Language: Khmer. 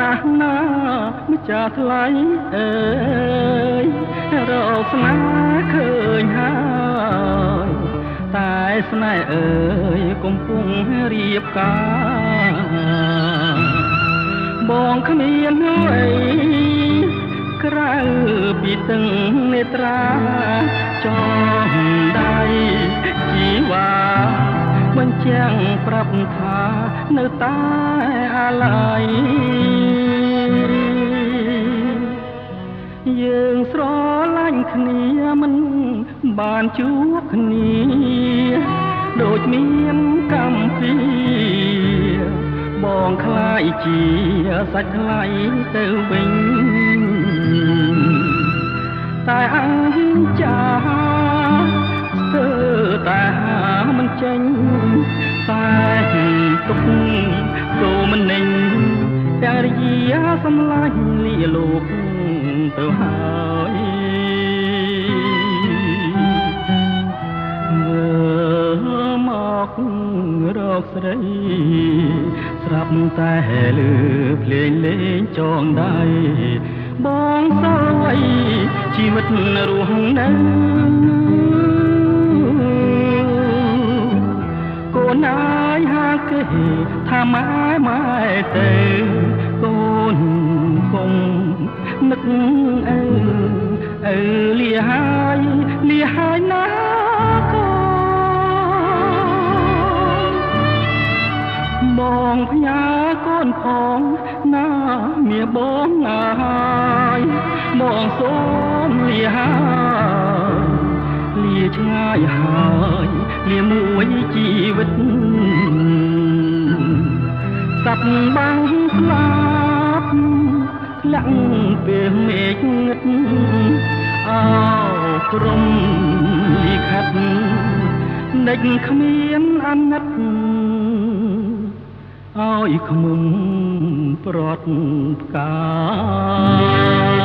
ណាស់ណាម្ចាស់ថ្លៃអើយរកស្នេហ៍ឃើញហើយតែស្នេហ៍អើយកំពុងរៀបការបងគ្មានអីក្រៅពីទឹកនេត្រាចំដៃជីវ៉ាបញ្ជាំងប្រាប់ថានៅតែអាឡ័យយើងស្រឡាញ់គ្នាមិនបានជួបគ្នាដូចមានកម្មពីបងខ្លាយជាសាច់ថ្លៃទៅវិញតែអញចាស្ទើរតែមិនចេញតែទុកទូមិននិញតែរយាសម្លាញ់លាលោកទៅហើយមករកស្រីស្រាប់តែលឺភ្លេងលេងចងដៃបងសោយជីវិតរស់នៅកូនអាយហាគេថាម៉ែទៅកូនគង់នឹកឪលាហើយណាកូនបងផ្ញើកូនផងណាមៀបងហើយបងសូមលាហើយលាឆ្ងាយហើយលាមួយជីវិតសັບបាំងស្លាប់ធ្លាក់ពេលមេឃងឹតអោក្រុមលិខិតដេចគ្មានអាណិតឲ្យខ្មុំប្រត់ផ្កា